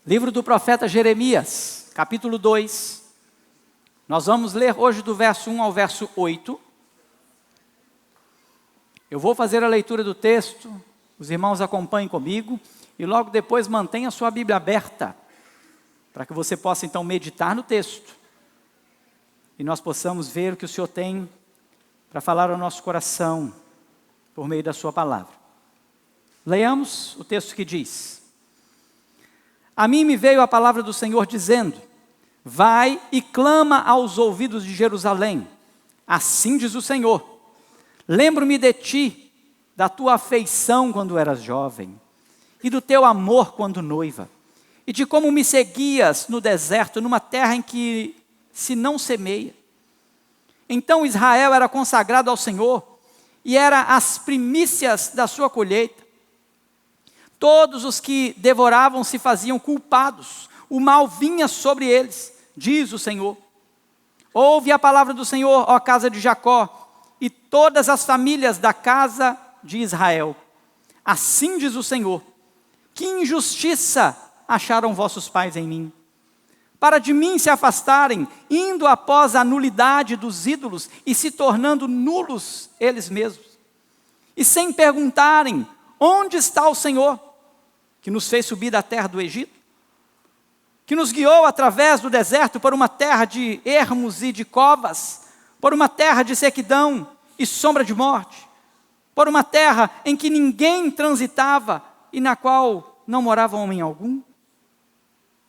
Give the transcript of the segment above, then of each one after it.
Livro do profeta Jeremias, capítulo 2. Nós vamos ler hoje do verso 1 ao verso 8. Eu vou fazer a leitura do texto, os irmãos acompanhem comigo, e logo depois mantenha a sua Bíblia aberta, para que você possa então meditar no texto, e nós possamos ver o que o Senhor tem para falar ao nosso coração, por meio da sua palavra. Leiamos o texto que diz: A mim me veio a palavra do Senhor dizendo: vai e clama aos ouvidos de Jerusalém. Assim diz o Senhor: lembro-me de ti, da tua afeição quando eras jovem, e do teu amor quando noiva, e de como me seguias no deserto, numa terra em que se não semeia. Então Israel era consagrado ao Senhor, e era as primícias da sua colheita. Todos os que devoravam se faziam culpados, o mal vinha sobre eles, diz o Senhor. Ouve a palavra do Senhor, ó casa de Jacó, e todas as famílias da casa de Israel. Assim diz o Senhor: que injustiça acharam vossos pais em mim, para de mim se afastarem, indo após a nulidade dos ídolos, e se tornando nulos eles mesmos. E sem perguntarem: onde está o Senhor, que nos fez subir da terra do Egito, que nos guiou através do deserto por uma terra de ermos e de covas, por uma terra de sequidão e sombra de morte, por uma terra em que ninguém transitava e na qual não morava homem algum?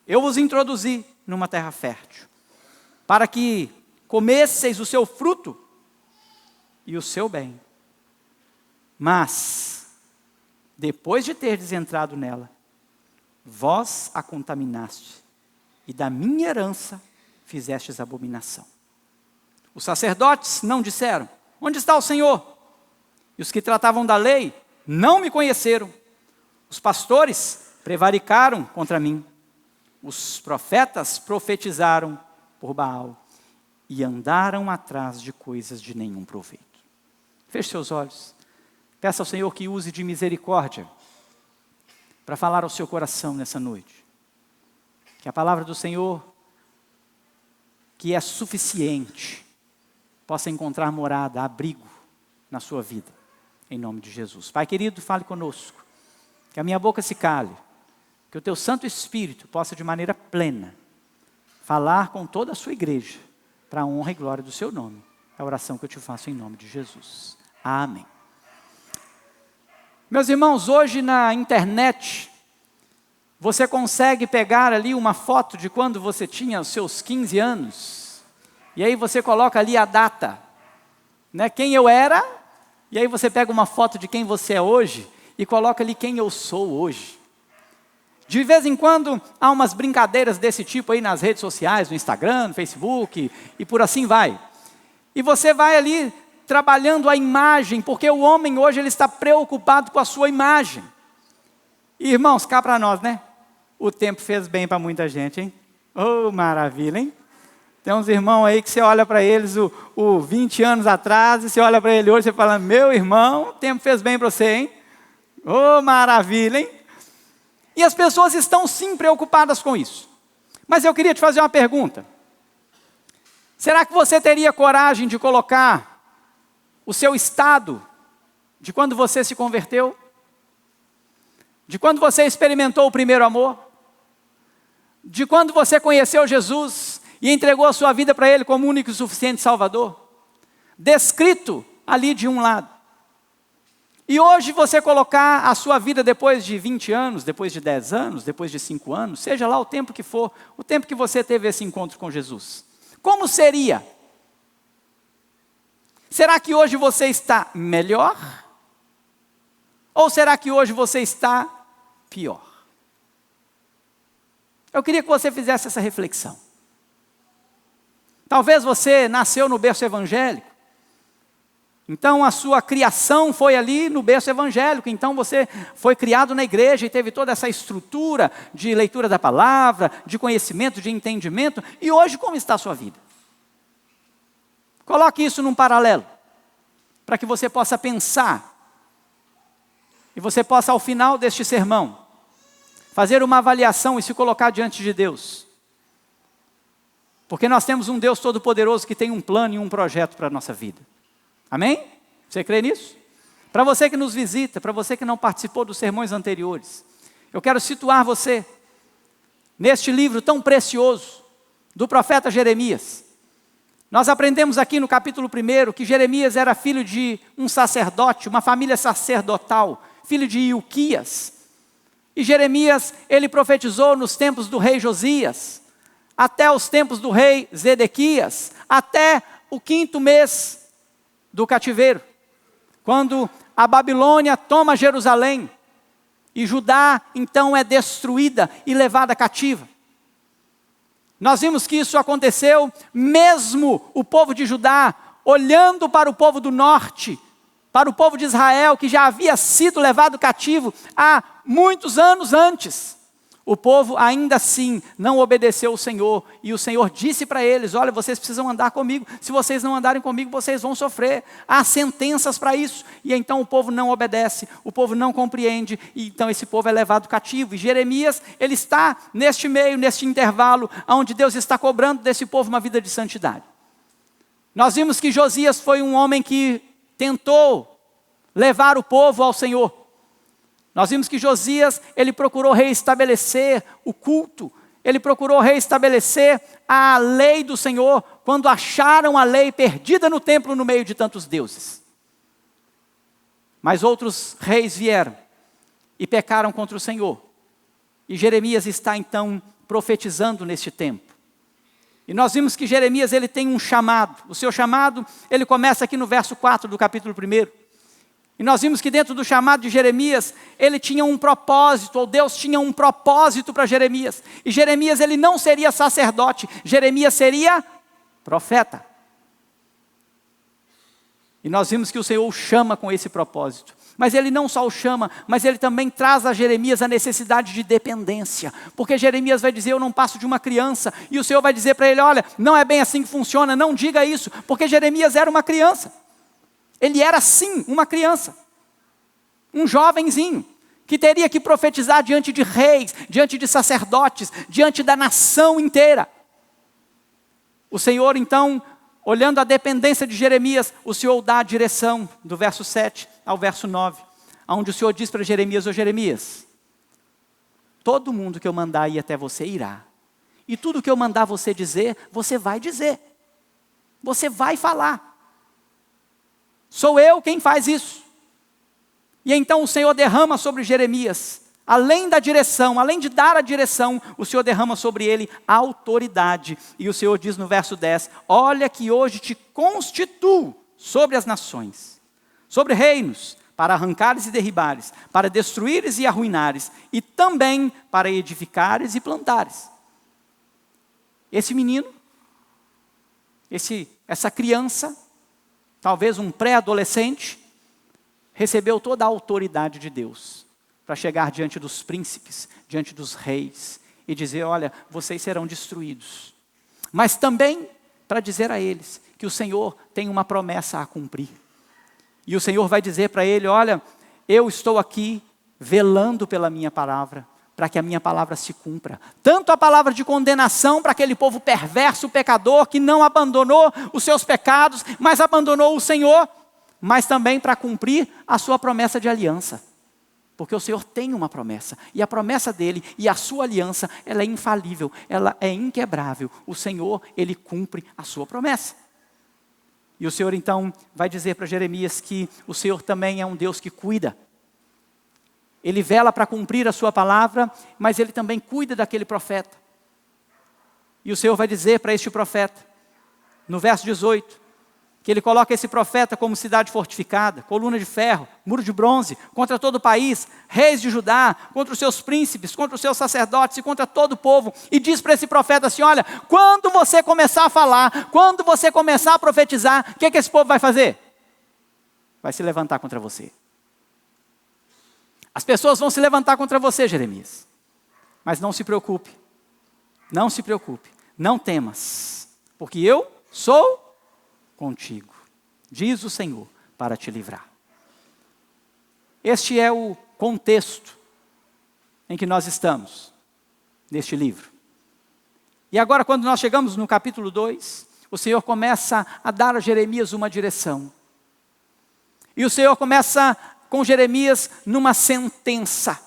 Eu vos introduzi numa terra fértil, para que comesseis o seu fruto e o seu bem. Mas depois de terdes entrado nela, vós a contaminaste, e da minha herança fizestes abominação. Os sacerdotes não disseram: onde está o Senhor? E os que tratavam da lei não me conheceram. Os pastores prevaricaram contra mim. Os profetas profetizaram por Baal, e andaram atrás de coisas de nenhum proveito. Feche seus olhos. Peça ao Senhor que use de misericórdia para falar ao seu coração nessa noite. Que a palavra do Senhor, que é suficiente, possa encontrar morada, abrigo na sua vida, em nome de Jesus. Pai querido, fale conosco. Que a minha boca se cale. Que o teu Santo Espírito possa de maneira plena falar com toda a sua igreja, para a honra e glória do seu nome. É a oração que eu te faço em nome de Jesus. Amém. Meus irmãos, hoje na internet, você consegue pegar ali uma foto de quando você tinha os seus 15 anos, e aí você coloca ali a data, né, quem eu era, e aí você pega uma foto de quem você é hoje, e coloca ali quem eu sou hoje. De vez em quando, há umas brincadeiras desse tipo aí nas redes sociais, no Instagram, no Facebook, e por assim vai. E você vai ali trabalhando a imagem, porque o homem hoje ele está preocupado com a sua imagem. E, irmãos, cá para nós, né? O tempo fez bem para muita gente, hein? Oh, maravilha, hein? Tem uns irmãos aí que você olha para eles o 20 anos atrás, e você olha para ele hoje e você fala: meu irmão, o tempo fez bem para você, hein? Oh, maravilha, hein? E as pessoas estão sim preocupadas com isso. Mas eu queria te fazer uma pergunta. Será que você teria coragem de colocar o seu estado de quando você se converteu? De quando você experimentou o primeiro amor? De quando você conheceu Jesus e entregou a sua vida para Ele como único e suficiente Salvador? Descrito ali de um lado. E hoje você colocar a sua vida depois de 20 anos, depois de 10 anos, depois de 5 anos, seja lá o tempo que for, o tempo que você teve esse encontro com Jesus. Como seria? Será que hoje você está melhor? Ou será que hoje você está pior? Eu queria que você fizesse essa reflexão. Talvez você nasceu no berço evangélico. Então a sua criação foi ali no berço evangélico. Então você foi criado na igreja e teve toda essa estrutura de leitura da palavra, de conhecimento, de entendimento. E hoje como está a sua vida? Coloque isso num paralelo, para que você possa pensar, e você possa ao final deste sermão, fazer uma avaliação e se colocar diante de Deus. Porque nós temos um Deus Todo-Poderoso que tem um plano e um projeto para a nossa vida. Amém? Você crê nisso? Para você que nos visita, para você que não participou dos sermões anteriores, eu quero situar você neste livro tão precioso do profeta Jeremias. Nós aprendemos aqui no capítulo 1 que Jeremias era filho de um sacerdote, uma família sacerdotal, filho de Ilquias. E Jeremias, ele profetizou nos tempos do rei Josias, até os tempos do rei Zedequias, até o 5º mês do cativeiro, quando a Babilônia toma Jerusalém, e Judá então é destruída e levada cativa. Nós vimos que isso aconteceu mesmo o povo de Judá, olhando para o povo do norte, para o povo de Israel, que já havia sido levado cativo há muitos anos antes. O povo ainda assim não obedeceu o Senhor, e o Senhor disse para eles: olha, vocês precisam andar comigo, se vocês não andarem comigo, vocês vão sofrer, há sentenças para isso. E então o povo não obedece, o povo não compreende, e então esse povo é levado cativo. E Jeremias, ele está neste meio, neste intervalo, onde Deus está cobrando desse povo uma vida de santidade. Nós vimos que Josias foi um homem que tentou levar o povo ao Senhor. Nós vimos que Josias, ele procurou reestabelecer o culto, ele procurou reestabelecer a lei do Senhor, quando acharam a lei perdida no templo no meio de tantos deuses. Mas outros reis vieram e pecaram contra o Senhor. E Jeremias está então profetizando neste tempo. E nós vimos que Jeremias, ele tem um chamado. O seu chamado, ele começa aqui no verso 4 do capítulo 1. E nós vimos que dentro do chamado de Jeremias, ele tinha um propósito, ou Deus tinha um propósito para Jeremias. E Jeremias, ele não seria sacerdote, Jeremias seria profeta. E nós vimos que o Senhor o chama com esse propósito. Mas ele não só o chama, mas ele também traz a Jeremias a necessidade de dependência. Porque Jeremias vai dizer: eu não passo de uma criança. E o Senhor vai dizer para ele: olha, não é bem assim que funciona, não diga isso. Porque Jeremias era uma criança. Ele era sim uma criança, um jovenzinho, que teria que profetizar diante de reis, diante de sacerdotes, diante da nação inteira. O Senhor então, olhando a dependência de Jeremias, o Senhor dá a direção, do verso 7 ao verso 9, onde o Senhor diz para Jeremias: ô Jeremias, todo mundo que eu mandar ir até você irá, e tudo que eu mandar você dizer, você vai dizer, você vai falar. Sou eu quem faz isso. E então o Senhor derrama sobre Jeremias, além da direção, além de dar a direção, o Senhor derrama sobre ele a autoridade. E o Senhor diz no verso 10, olha que hoje te constituo sobre as nações, sobre reinos, para arrancares e derribares, para destruíres e arruinares, e também para edificares e plantares. Esse menino, essa criança, talvez um pré-adolescente, recebeu toda a autoridade de Deus para chegar diante dos príncipes, diante dos reis e dizer: olha, vocês serão destruídos. Mas também para dizer a eles que o Senhor tem uma promessa a cumprir. E o Senhor vai dizer para ele: olha, eu estou aqui velando pela minha palavra, para que a minha palavra se cumpra. Tanto a palavra de condenação para aquele povo perverso, pecador, que não abandonou os seus pecados, mas abandonou o Senhor, mas também para cumprir a sua promessa de aliança. Porque o Senhor tem uma promessa, e a promessa dele e a sua aliança, ela é infalível, ela é inquebrável. O Senhor, ele cumpre a sua promessa. E o Senhor então vai dizer para Jeremias que o Senhor também é um Deus que cuida. Ele vela para cumprir a sua palavra, mas ele também cuida daquele profeta. E o Senhor vai dizer para este profeta, no verso 18, que ele coloca esse profeta como cidade fortificada, coluna de ferro, muro de bronze, contra todo o país, reis de Judá, contra os seus príncipes, contra os seus sacerdotes e contra todo o povo. E diz para esse profeta assim: olha, quando você começar a falar, quando você começar a profetizar, o que esse povo vai fazer? Vai se levantar contra você. As pessoas vão se levantar contra você, Jeremias. Mas não se preocupe. Não se preocupe. Não temas. Porque eu sou contigo. Diz o Senhor para te livrar. Este é o contexto em que nós estamos, neste livro. E agora, quando nós chegamos no capítulo 2, o Senhor começa a dar a Jeremias uma direção. E o Senhor começa com Jeremias numa sentença.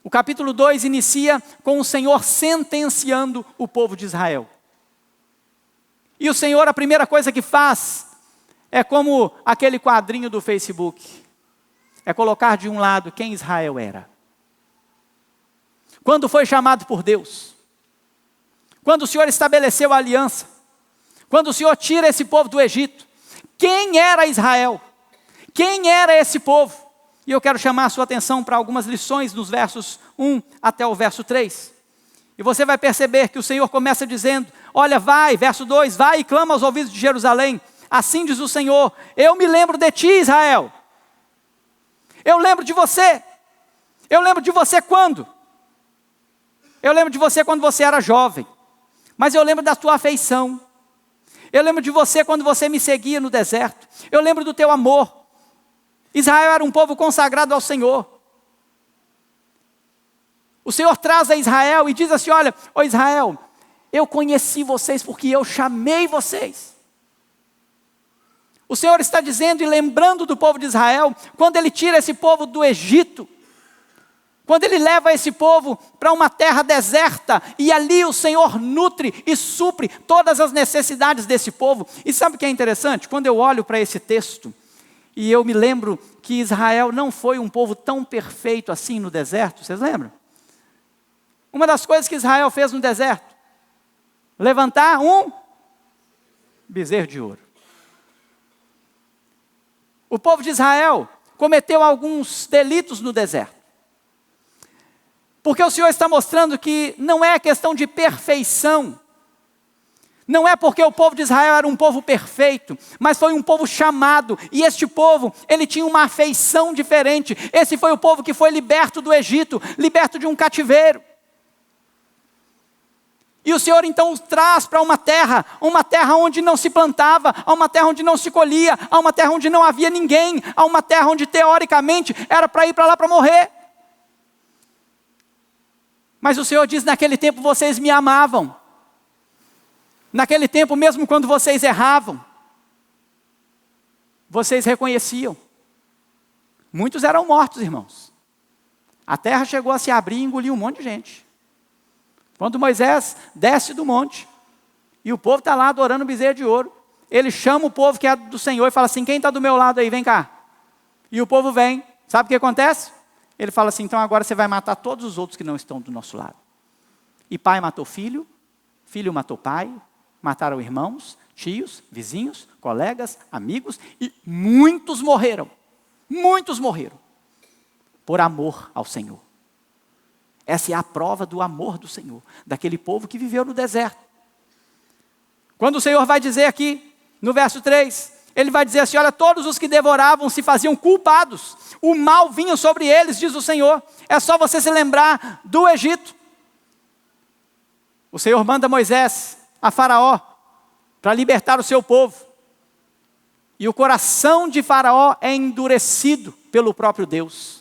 O capítulo 2 inicia com o Senhor sentenciando o povo de Israel. E o Senhor, a primeira coisa que faz, é como aquele quadrinho do Facebook. É colocar de um lado quem Israel era. Quando foi chamado por Deus. Quando o Senhor estabeleceu a aliança. Quando o Senhor tira esse povo do Egito. Quem era Israel? Quem era esse povo? E eu quero chamar a sua atenção para algumas lições nos versos 1 até o verso 3. E você vai perceber que o Senhor começa dizendo, olha, vai, verso 2, vai e clama aos ouvidos de Jerusalém. Assim diz o Senhor, eu me lembro de ti, Israel. Eu lembro de você. Eu lembro de você quando? Eu lembro de você quando você era jovem. Mas eu lembro da tua afeição. Eu lembro de você quando você me seguia no deserto. Eu lembro do teu amor. Israel era um povo consagrado ao Senhor. O Senhor traz a Israel e diz assim, olha, ô Israel, eu conheci vocês porque eu chamei vocês. O Senhor está dizendo e lembrando do povo de Israel, quando Ele tira esse povo do Egito, quando Ele leva esse povo para uma terra deserta, e ali o Senhor nutre e supre todas as necessidades desse povo. E sabe o que é interessante? Quando eu olho para esse texto, e eu me lembro que Israel não foi um povo tão perfeito assim no deserto, vocês lembram? Uma das coisas que Israel fez no deserto, levantar um bezerro de ouro. O povo de Israel cometeu alguns delitos no deserto. Porque o Senhor está mostrando que não é questão de perfeição. Não é porque o povo de Israel era um povo perfeito, mas foi um povo chamado. E este povo, ele tinha uma afeição diferente. Esse foi o povo que foi liberto do Egito, liberto de um cativeiro. E o Senhor então os traz para uma terra onde não se plantava, a uma terra onde não se colhia, a uma terra onde não havia ninguém, a uma terra onde teoricamente era para ir para lá para morrer. Mas o Senhor diz, naquele tempo vocês me amavam. Naquele tempo mesmo quando vocês erravam, vocês reconheciam. Muitos eram mortos, irmãos. A terra chegou a se abrir e engoliu um monte de gente. Quando Moisés desce do monte, e o povo está lá adorando o bezerro de ouro, ele chama o povo que é do Senhor e fala assim, quem está do meu lado aí, vem cá. E o povo vem, sabe o que acontece? Ele fala assim, então agora você vai matar todos os outros que não estão do nosso lado. E pai matou filho, filho matou pai, mataram irmãos, tios, vizinhos, colegas, amigos, e muitos morreram, por amor ao Senhor. Essa é a prova do amor do Senhor, daquele povo que viveu no deserto. Quando o Senhor vai dizer aqui, no verso 3, Ele vai dizer assim, olha, todos os que devoravam se faziam culpados, o mal vinha sobre eles, diz o Senhor. É só você se lembrar do Egito. O Senhor manda Moisés a Faraó, para libertar o seu povo. E o coração de Faraó é endurecido pelo próprio Deus.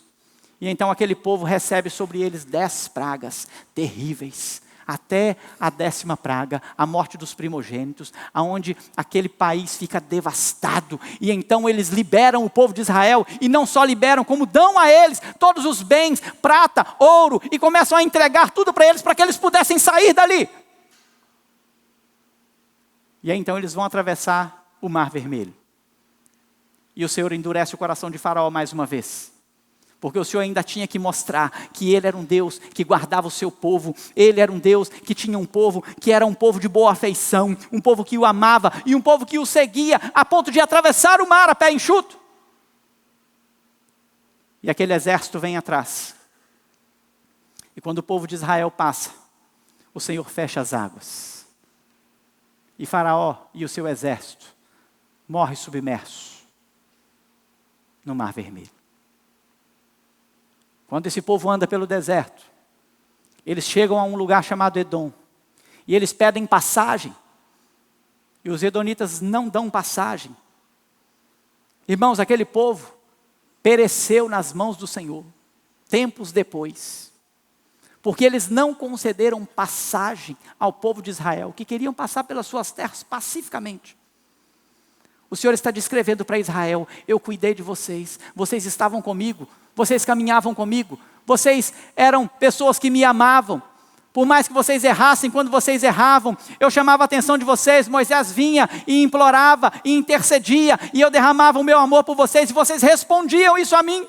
E então aquele povo recebe sobre eles 10 pragas terríveis, até a 10ª praga, a morte dos primogênitos, aonde aquele país fica devastado. E então eles liberam o povo de Israel, e não só liberam, como dão a eles todos os bens, prata, ouro, e começam a entregar tudo para eles, para que eles pudessem sair dali. E aí então eles vão atravessar o Mar Vermelho. E o Senhor endurece o coração de Faraó mais uma vez. Porque o Senhor ainda tinha que mostrar que Ele era um Deus que guardava o seu povo. Ele era um Deus que tinha um povo que era um povo de boa afeição. Um povo que o amava e um povo que o seguia a ponto de atravessar o mar a pé enxuto. E aquele exército vem atrás. E quando o povo de Israel passa, o Senhor fecha as águas. E Faraó e o seu exército morre submerso no Mar Vermelho. Quando esse povo anda pelo deserto, eles chegam a um lugar chamado Edom. E eles pedem passagem. E os edonitas não dão passagem. Irmãos, aquele povo pereceu nas mãos do Senhor. tempos depois, porque eles não concederam passagem ao povo de Israel, que queriam passar pelas suas terras pacificamente. O Senhor está descrevendo para Israel: eu cuidei de vocês, vocês estavam comigo, vocês caminhavam comigo, vocês eram pessoas que me amavam. Por mais que vocês errassem, quando vocês erravam, eu chamava a atenção de vocês, Moisés vinha e implorava e intercedia, e eu derramava o meu amor por vocês, e vocês respondiam isso a mim.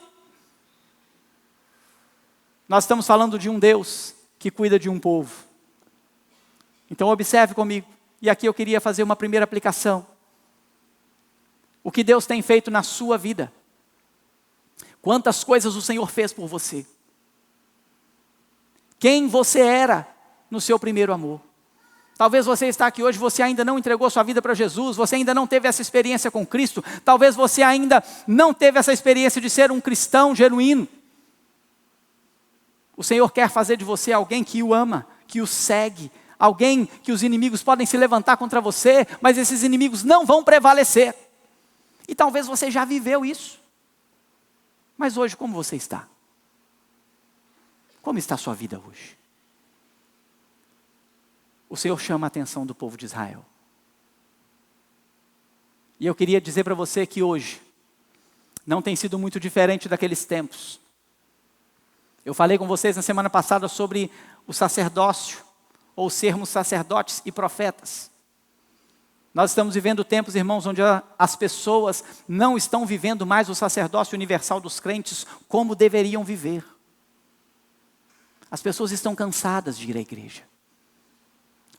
Nós estamos falando de um Deus que cuida de um povo. Então observe comigo, e aqui eu queria fazer uma primeira aplicação. O que Deus tem feito na sua vida? Quantas coisas o Senhor fez por você? Quem você era no seu primeiro amor? Talvez você está aqui hoje, você ainda não entregou sua vida para Jesus, você ainda não teve essa experiência com Cristo, talvez você ainda não teve essa experiência de ser um cristão genuíno. O Senhor quer fazer de você alguém que o ama, que o segue, alguém que os inimigos podem se levantar contra você, mas esses inimigos não vão prevalecer. E talvez você já viveu isso. Mas hoje como você está? Como está a sua vida hoje? O Senhor chama a atenção do povo de Israel. E eu queria dizer para você que hoje não tem sido muito diferente daqueles tempos. Eu falei com vocês na semana passada sobre o sacerdócio, ou sermos sacerdotes e profetas. Nós estamos vivendo tempos, irmãos, onde as pessoas não estão vivendo mais o sacerdócio universal dos crentes como deveriam viver. As pessoas estão cansadas de ir à igreja.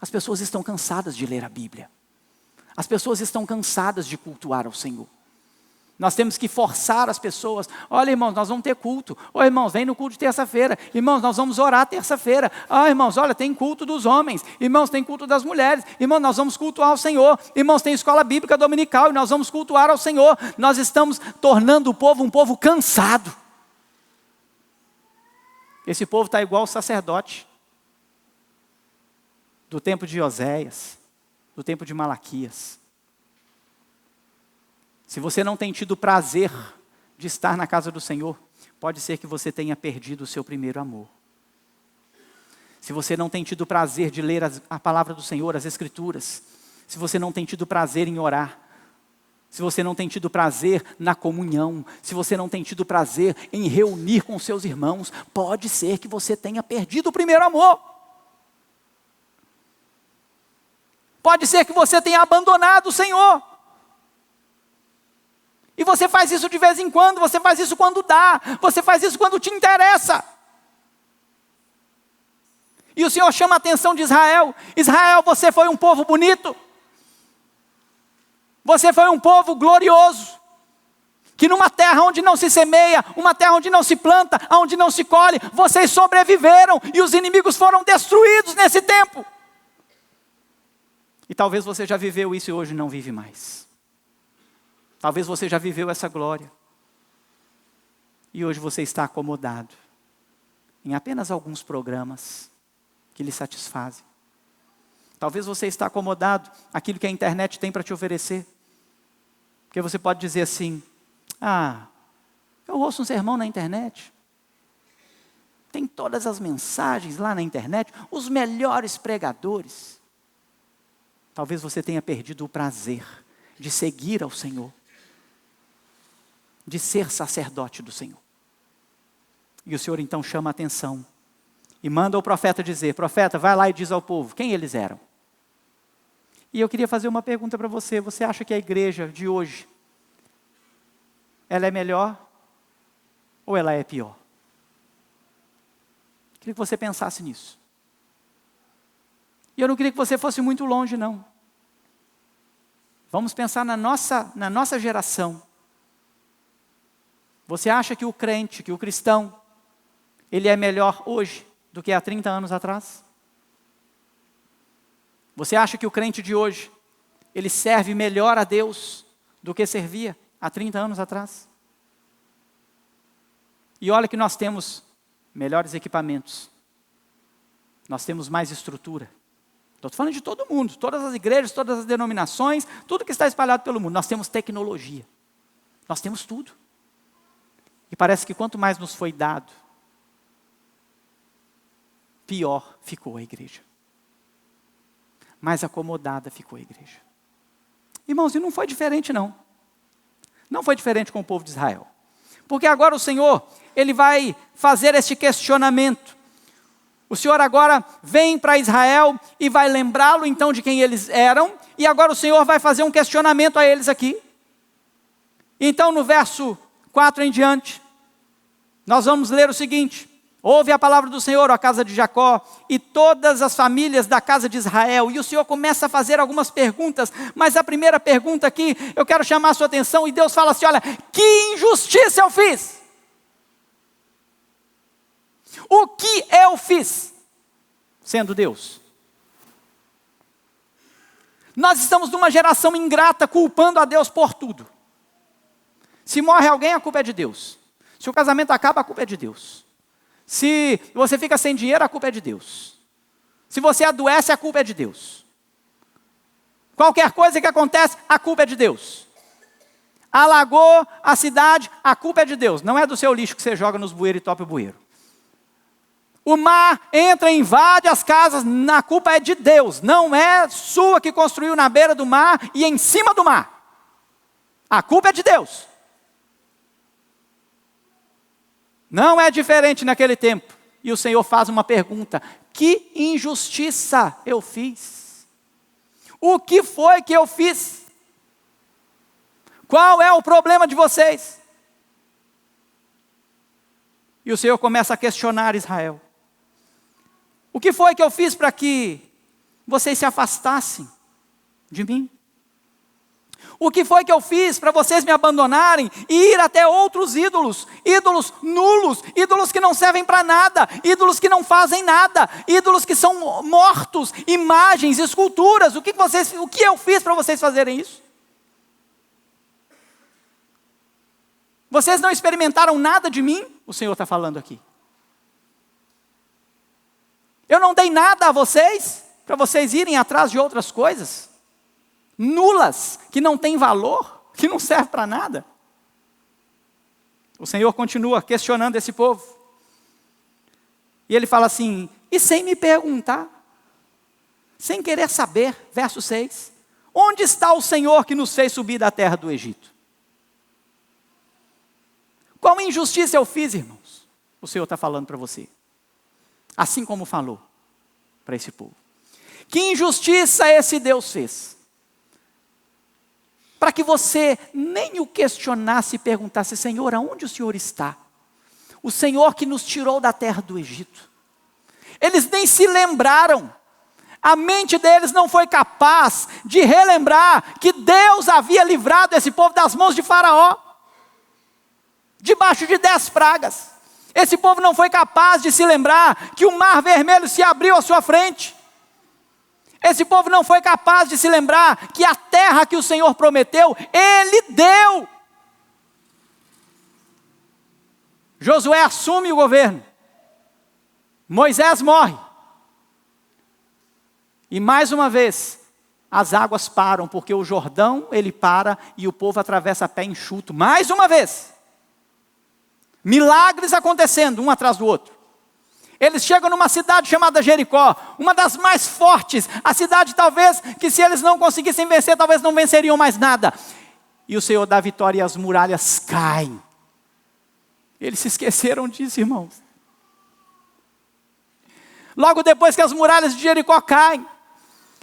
As pessoas estão cansadas de ler a Bíblia. As pessoas estão cansadas de cultuar ao Senhor. Nós temos que forçar as pessoas. Olha, irmãos, nós vamos ter culto. Ô, irmãos, vem no culto de terça-feira. Irmãos, nós vamos orar terça-feira. Ah, irmãos, olha, tem culto dos homens. Irmãos, tem culto das mulheres. Irmãos, nós vamos cultuar ao Senhor. Irmãos, tem escola bíblica dominical e nós vamos cultuar ao Senhor. Nós estamos tornando o povo um povo cansado. Esse povo está igual o sacerdote do tempo de Oséias, do tempo de Malaquias. Se você não tem tido prazer de estar na casa do Senhor, pode ser que você tenha perdido o seu primeiro amor. Se você não tem tido prazer de ler a palavra do Senhor, as Escrituras, se você não tem tido prazer em orar, se você não tem tido prazer na comunhão, se você não tem tido prazer em reunir com seus irmãos, pode ser que você tenha perdido o primeiro amor. Pode ser que você tenha abandonado o Senhor. E você faz isso de vez em quando, você faz isso quando dá, você faz isso quando te interessa. E o Senhor chama a atenção de Israel. Israel, você foi um povo bonito. Você foi um povo glorioso. Que numa terra onde não se semeia, uma terra onde não se planta, onde não se colhe, vocês sobreviveram e os inimigos foram destruídos nesse tempo. E talvez você já viveu isso e hoje não vive mais. Talvez você já viveu essa glória. E hoje você está acomodado em apenas alguns programas que lhe satisfazem. Talvez você está acomodado aquilo que a internet tem para te oferecer. Porque você pode dizer assim: ah, eu ouço um sermão na internet. Tem todas as mensagens lá na internet, os melhores pregadores. Talvez você tenha perdido o prazer de seguir ao Senhor, de ser sacerdote do Senhor. E o Senhor então chama a atenção e manda o profeta dizer: profeta, vai lá e diz ao povo quem eles eram. E eu queria fazer uma pergunta para você. Você acha que a igreja de hoje, ela é melhor ou ela é pior? Queria que você pensasse nisso. E eu não queria que você fosse muito longe, não. Vamos pensar na nossa geração. Você acha que o crente, que o cristão, ele é melhor hoje do que há 30 anos atrás? Você acha que o crente de hoje, ele serve melhor a Deus do que servia há 30 anos atrás? E olha que nós temos melhores equipamentos. Nós temos mais estrutura. Estou falando de todo mundo, todas as igrejas, todas as denominações, tudo que está espalhado pelo mundo. Nós temos tecnologia. Nós temos tudo. E parece que quanto mais nos foi dado, pior ficou a igreja. Mais acomodada ficou a igreja. Irmãos, e não foi diferente não. Não foi diferente com o povo de Israel. Porque agora o Senhor, Ele vai fazer este questionamento. O Senhor agora vem para Israel e vai lembrá-lo então de quem eles eram. E agora o Senhor vai fazer um questionamento a eles aqui. Então no verso 4 em diante, nós vamos ler o seguinte: ouve a palavra do Senhor, ó casa de Jacó, e todas as famílias da casa de Israel. E o Senhor começa a fazer algumas perguntas, mas a primeira pergunta aqui, eu quero chamar a sua atenção, e Deus fala assim: olha, que injustiça eu fiz! O que eu fiz, sendo Deus? Nós estamos numa geração ingrata, culpando a Deus por tudo. Se morre alguém, a culpa é de Deus. Se o casamento acaba, a culpa é de Deus. Se você fica sem dinheiro, a culpa é de Deus. Se você adoece, a culpa é de Deus. Qualquer coisa que acontece, a culpa é de Deus. Alagou a cidade, a culpa é de Deus. Não é do seu lixo que você joga nos bueiros e topa o bueiro. O mar entra e invade as casas, a culpa é de Deus. Não é sua que construiu na beira do mar e em cima do mar. A culpa é de Deus. Não é diferente naquele tempo. E o Senhor faz uma pergunta: que injustiça eu fiz? O que foi que eu fiz? Qual é o problema de vocês? E o Senhor começa a questionar Israel. O que foi que eu fiz para que vocês se afastassem de mim? O que foi que eu fiz para vocês me abandonarem e ir até outros ídolos? Ídolos nulos, ídolos que não servem para nada, ídolos que não fazem nada, ídolos que são mortos, imagens, esculturas. O que eu fiz para vocês fazerem isso? Vocês não experimentaram nada de mim? O Senhor está falando aqui. Eu não dei nada a vocês, para vocês irem atrás de outras coisas nulas, que não têm valor, que não servem para nada. O Senhor continua questionando esse povo. E Ele fala assim: e sem me perguntar, sem querer saber, verso 6, onde está o Senhor que nos fez subir da terra do Egito? Qual injustiça eu fiz, irmãos? O Senhor está falando para você. Assim como falou para esse povo. Que injustiça esse Deus fez? Para que você nem o questionasse e perguntasse: Senhor, aonde o Senhor está? O Senhor que nos tirou da terra do Egito. Eles nem se lembraram. A mente deles não foi capaz de relembrar que Deus havia livrado esse povo das mãos de Faraó. Debaixo de 10 pragas. Esse povo não foi capaz de se lembrar que o mar vermelho se abriu à sua frente. Esse povo não foi capaz de se lembrar que a terra que o Senhor prometeu, Ele deu. Josué assume o governo. Moisés morre. E mais uma vez, as águas param, porque o Jordão, ele para e o povo atravessa a pé enxuto. Mais uma vez. Milagres acontecendo, um atrás do outro. Eles chegam numa cidade chamada Jericó, uma das mais fortes. A cidade talvez, que se eles não conseguissem vencer, talvez não venceriam mais nada. E o Senhor dá vitória e as muralhas caem. Eles se esqueceram disso, irmãos. Logo depois que as muralhas de Jericó caem,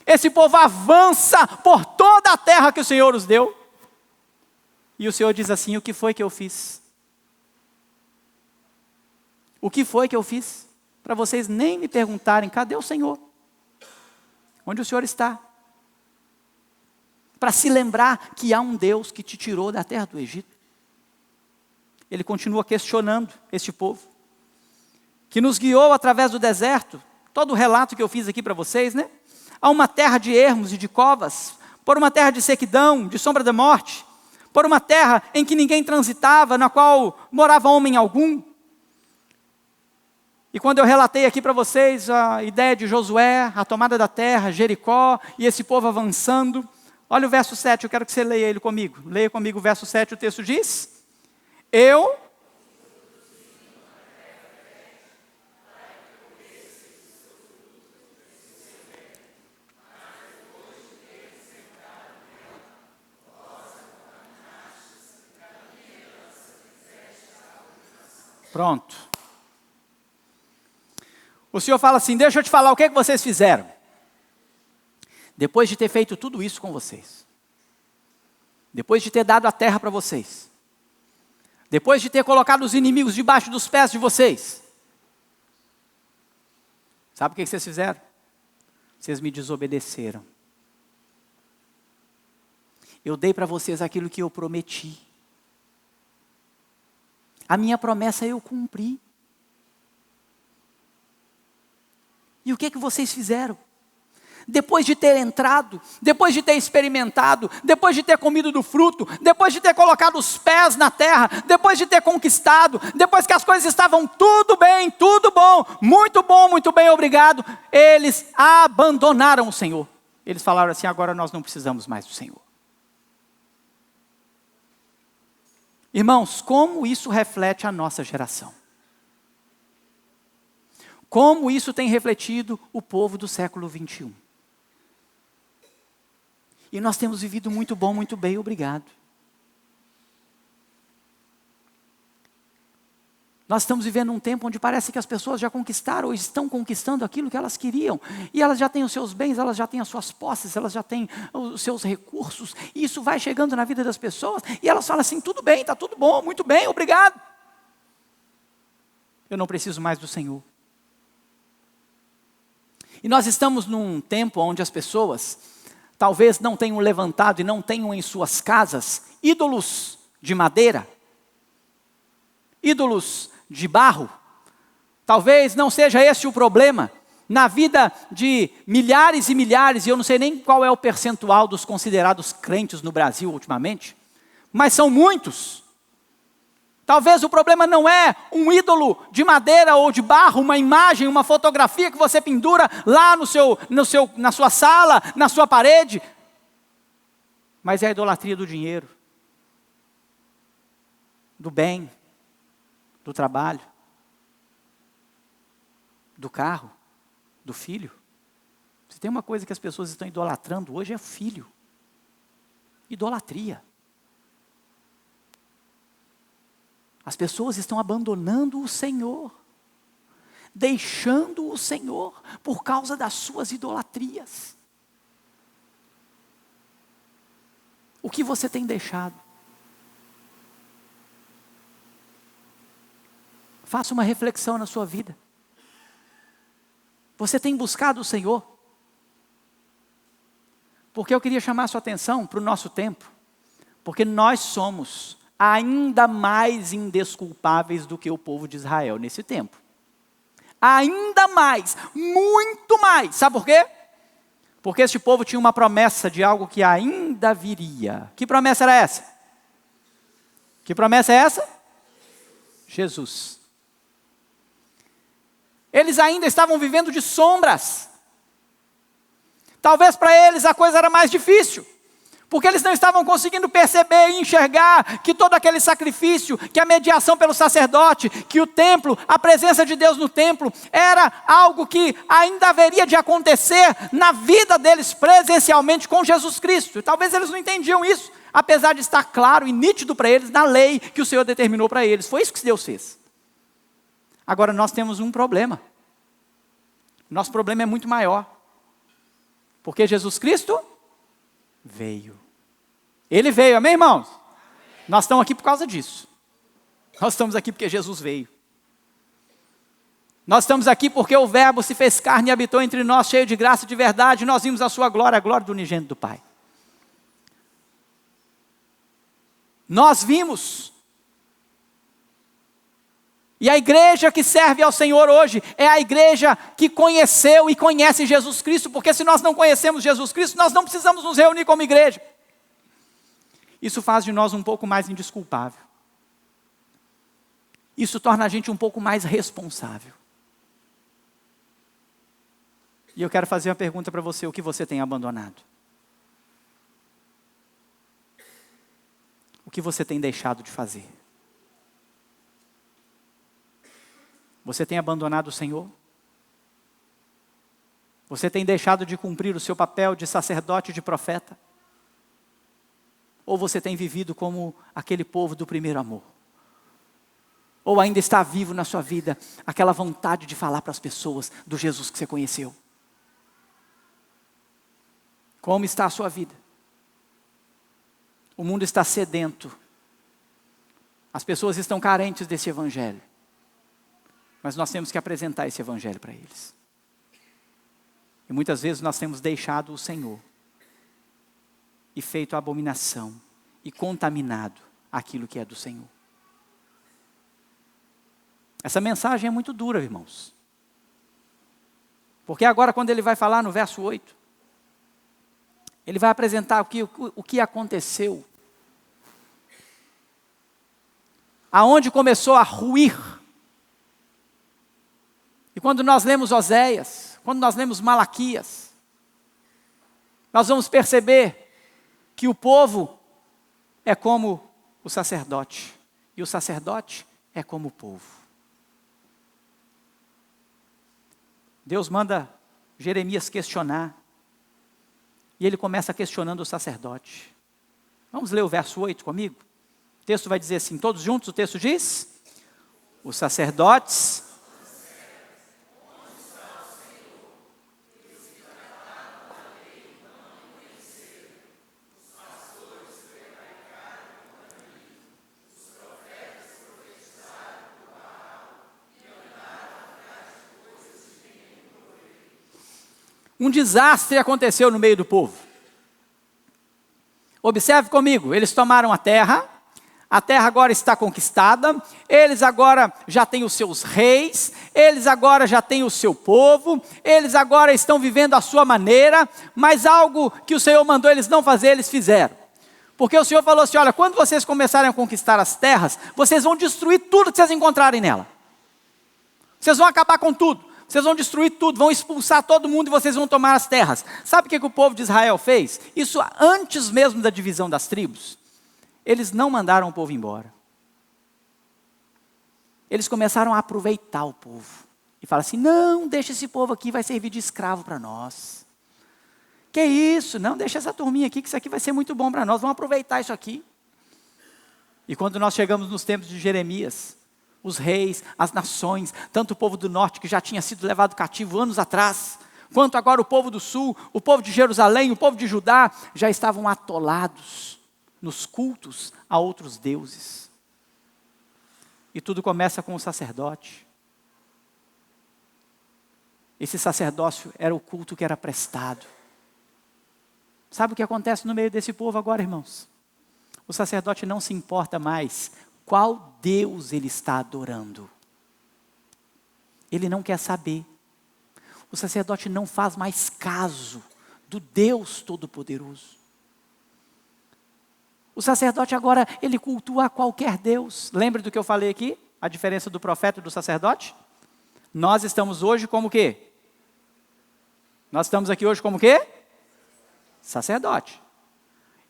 esse povo avança por toda a terra que o Senhor os deu. E o Senhor diz assim: o que foi que eu fiz? O que foi que eu fiz? Para vocês nem me perguntarem: cadê o Senhor? Onde o Senhor está? Para se lembrar que há um Deus que te tirou da terra do Egito. Ele continua questionando este povo, que nos guiou através do deserto. Todo o relato que eu fiz aqui para vocês, né? A uma terra de ermos e de covas, por uma terra de sequidão, de sombra da morte, por uma terra em que ninguém transitava, na qual morava homem algum. E quando eu relatei aqui para vocês a ideia de Josué, a tomada da terra, Jericó, e esse povo avançando, olha o verso 7, eu quero que você leia ele comigo. Leia comigo o verso 7, o texto diz: Pronto. O Senhor fala assim, deixa eu te falar o que é que vocês fizeram. Depois de ter feito tudo isso com vocês. Depois de ter dado a terra para vocês. Depois de ter colocado os inimigos debaixo dos pés de vocês. Sabe o que vocês fizeram? Vocês me desobedeceram. Eu dei para vocês aquilo que eu prometi. A minha promessa eu cumpri. E o que vocês fizeram? Depois de ter entrado, depois de ter experimentado, depois de ter comido do fruto, depois de ter colocado os pés na terra, depois de ter conquistado, depois que as coisas estavam tudo bem, tudo bom, muito bem, obrigado, eles abandonaram o Senhor. Eles falaram assim, agora nós não precisamos mais do Senhor. Irmãos, como isso reflete a nossa geração? Como isso tem refletido o povo do século 21? E nós temos vivido muito bom, muito bem, obrigado. Nós estamos vivendo um tempo onde parece que as pessoas já conquistaram ou estão conquistando aquilo que elas queriam. E elas já têm os seus bens, elas já têm as suas posses, elas já têm os seus recursos. E isso vai chegando na vida das pessoas. E elas falam assim, tudo bem, está tudo bom, muito bem, obrigado. Eu não preciso mais do Senhor. E nós estamos num tempo onde as pessoas talvez não tenham levantado e não tenham em suas casas ídolos de madeira, ídolos de barro. Talvez não seja esse o problema na vida de milhares e milhares, e eu não sei nem qual é o percentual dos considerados crentes no Brasil ultimamente, mas são muitos. Talvez o problema não é um ídolo de madeira ou de barro, uma imagem, uma fotografia que você pendura lá na sua sala, na sua parede. Mas é a idolatria do dinheiro, do bem, do trabalho, do carro, do filho. Se tem uma coisa que as pessoas estão idolatrando hoje é o filho. Idolatria. As pessoas estão abandonando o Senhor, deixando o Senhor por causa das suas idolatrias. O que você tem deixado? Faça uma reflexão na sua vida. Você tem buscado o Senhor? Porque eu queria chamar a sua atenção para o nosso tempo, porque nós somos ainda mais indesculpáveis do que o povo de Israel nesse tempo. Ainda mais, muito mais. Sabe por quê? Porque este povo tinha uma promessa de algo que ainda viria. Que promessa era essa? Que promessa é essa? Jesus. Eles ainda estavam vivendo de sombras. Talvez para eles a coisa era mais difícil. Porque eles não estavam conseguindo perceber e enxergar que todo aquele sacrifício, que a mediação pelo sacerdote, que o templo, a presença de Deus no templo, era algo que ainda haveria de acontecer na vida deles presencialmente com Jesus Cristo. E talvez eles não entendiam isso, apesar de estar claro e nítido para eles na lei que o Senhor determinou para eles. Foi isso que Deus fez. Agora nós temos um problema. Nosso problema é muito maior. Porque Jesus Cristo veio. Ele veio, amém, irmãos? Amém. Nós estamos aqui por causa disso. Nós estamos aqui porque Jesus veio. Nós estamos aqui porque o Verbo se fez carne e habitou entre nós, cheio de graça e de verdade. Nós vimos a sua glória, a glória do unigênito do Pai. Nós vimos. E a igreja que serve ao Senhor hoje é a igreja que conheceu e conhece Jesus Cristo, porque se nós não conhecemos Jesus Cristo, nós não precisamos nos reunir como igreja. Isso faz de nós um pouco mais indesculpável. Isso torna a gente um pouco mais responsável. E eu quero fazer uma pergunta para você, o que você tem abandonado? O que você tem deixado de fazer? Você tem abandonado o Senhor? Você tem deixado de cumprir o seu papel de sacerdote e de profeta? Ou você tem vivido como aquele povo do primeiro amor? Ou ainda está vivo na sua vida aquela vontade de falar para as pessoas do Jesus que você conheceu? Como está a sua vida? O mundo está sedento. As pessoas estão carentes desse evangelho. Mas nós temos que apresentar esse evangelho para eles. E muitas vezes nós temos deixado o Senhor e feito abominação e contaminado aquilo que é do Senhor. Essa mensagem é muito dura, irmãos. Porque agora quando ele vai falar no verso 8, ele vai apresentar o que aconteceu. Aonde começou a ruir. E quando nós lemos Oséias, quando nós lemos Malaquias, nós vamos perceber que o povo é como o sacerdote. E o sacerdote é como o povo. Deus manda Jeremias questionar. E ele começa questionando o sacerdote. Vamos ler o verso 8 comigo? O texto vai dizer assim, todos juntos o texto diz: os sacerdotes um desastre aconteceu no meio do povo. Observe comigo, eles tomaram a terra agora está conquistada, eles agora já têm os seus reis, eles agora já têm o seu povo, eles agora estão vivendo a sua maneira, mas algo que o Senhor mandou eles não fazer, eles fizeram. Porque o Senhor falou assim, olha, quando vocês começarem a conquistar as terras, vocês vão destruir tudo que vocês encontrarem nela. Vocês vão acabar com tudo. Vocês vão destruir tudo, vão expulsar todo mundo e vocês vão tomar as terras. Sabe o que o povo de Israel fez? Isso antes mesmo da divisão das tribos. Eles não mandaram o povo embora. Eles começaram a aproveitar o povo. E falaram assim, não, deixa esse povo aqui, vai servir de escravo para nós. Que isso? Não, deixa essa turminha aqui, que isso aqui vai ser muito bom para nós, vamos aproveitar isso aqui. E quando nós chegamos nos tempos de Jeremias, os reis, as nações, tanto o povo do norte que já tinha sido levado cativo anos atrás, quanto agora o povo do sul, o povo de Jerusalém, o povo de Judá, já estavam atolados nos cultos a outros deuses. E tudo começa com o sacerdote. Esse sacerdócio era o culto que era prestado. Sabe o que acontece no meio desse povo agora, irmãos? O sacerdote não se importa mais qual Deus ele está adorando. Ele não quer saber. O sacerdote não faz mais caso do Deus Todo-Poderoso. O sacerdote agora, ele cultua a qualquer Deus. Lembra do que eu falei aqui? A diferença do profeta e do sacerdote? Nós estamos hoje como o quê? Nós estamos aqui hoje como o quê? Sacerdote.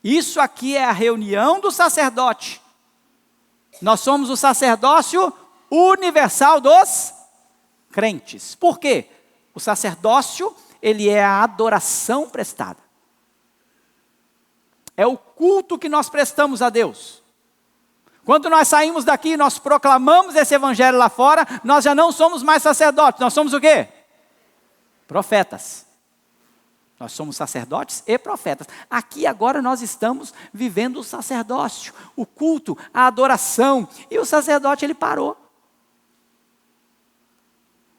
Isso aqui é a reunião do sacerdote. Nós somos o sacerdócio universal dos crentes. Por quê? O sacerdócio, ele é a adoração prestada. É o culto que nós prestamos a Deus. Quando nós saímos daqui e nós proclamamos esse evangelho lá fora, nós já não somos mais sacerdotes, nós somos o quê? Profetas. Nós somos sacerdotes e profetas. Aqui agora nós estamos vivendo o sacerdócio, o culto, a adoração. E o sacerdote ele parou.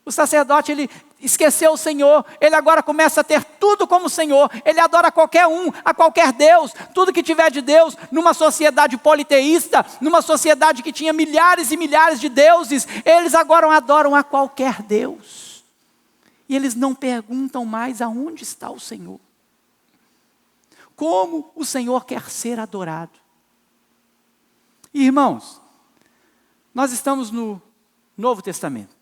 O sacerdote ele esqueceu o Senhor. Ele agora começa a ter tudo como o Senhor. Ele adora qualquer um, a qualquer Deus. Tudo que tiver de Deus, numa sociedade politeísta, numa sociedade que tinha milhares e milhares de deuses, eles agora adoram a qualquer Deus. E eles não perguntam mais aonde está o Senhor. Como o Senhor quer ser adorado. E, irmãos, nós estamos no Novo Testamento.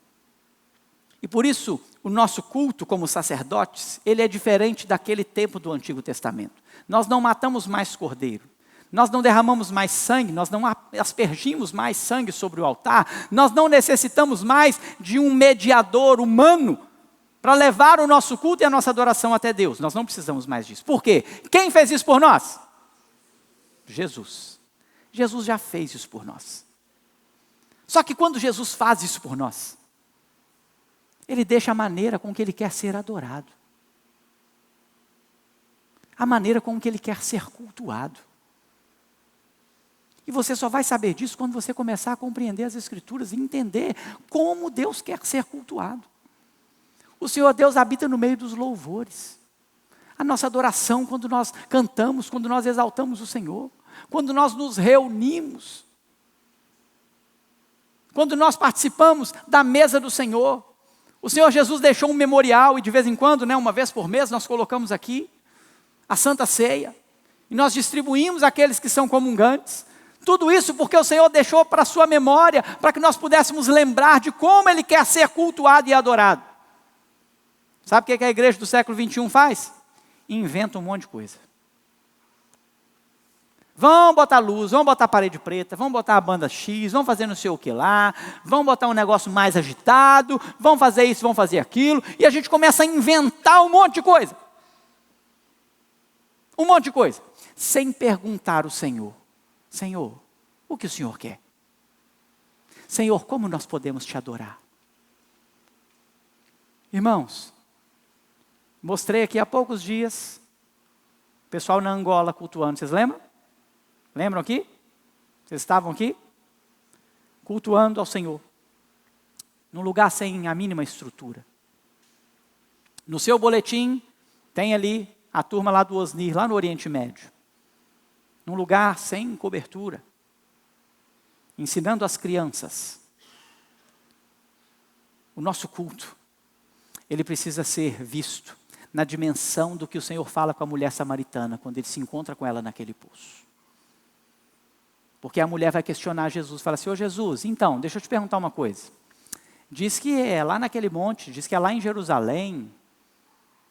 E por isso, o nosso culto como sacerdotes, ele é diferente daquele tempo do Antigo Testamento. Nós não matamos mais cordeiro. Nós não derramamos mais sangue, nós não aspergimos mais sangue sobre o altar. Nós não necessitamos mais de um mediador humano para levar o nosso culto e a nossa adoração até Deus. Nós não precisamos mais disso. Por quê? Quem fez isso por nós? Jesus. Jesus já fez isso por nós. Só que quando Jesus faz isso por nós, Ele deixa a maneira com que Ele quer ser adorado. A maneira com que Ele quer ser cultuado. E você só vai saber disso quando você começar a compreender as Escrituras e entender como Deus quer ser cultuado. O Senhor Deus habita no meio dos louvores. A nossa adoração, quando nós cantamos, quando nós exaltamos o Senhor, quando nós nos reunimos, quando nós participamos da mesa do Senhor. O Senhor Jesus deixou um memorial e de vez em quando, uma vez por mês, nós colocamos aqui a Santa Ceia. E nós distribuímos aqueles que são comungantes. Tudo isso porque o Senhor deixou para a sua memória, para que nós pudéssemos lembrar de como Ele quer ser cultuado e adorado. Sabe o que a igreja do século 21 faz? Inventa um monte de coisa. Vão botar luz, vão botar parede preta, vão botar a banda X, vão fazer não sei o que lá, vão botar um negócio mais agitado, vão fazer isso, vão fazer aquilo, e a gente começa a inventar um monte de coisa. Um monte de coisa. Sem perguntar ao Senhor: Senhor, o que o Senhor quer? Senhor, como nós podemos te adorar? Irmãos, mostrei aqui há poucos dias, o pessoal na Angola cultuando, vocês lembram? Lembram aqui? Vocês estavam aqui? Cultuando ao Senhor. Num lugar sem a mínima estrutura. No seu boletim, tem ali a turma lá do Osnir, lá no Oriente Médio. Num lugar sem cobertura. Ensinando as crianças. O nosso culto, ele precisa ser visto na dimensão do que o Senhor fala com a mulher samaritana, quando ele se encontra com ela naquele poço. Porque a mulher vai questionar Jesus, fala assim: ô Jesus, então, deixa eu te perguntar uma coisa. Diz que é lá naquele monte, diz que é lá em Jerusalém,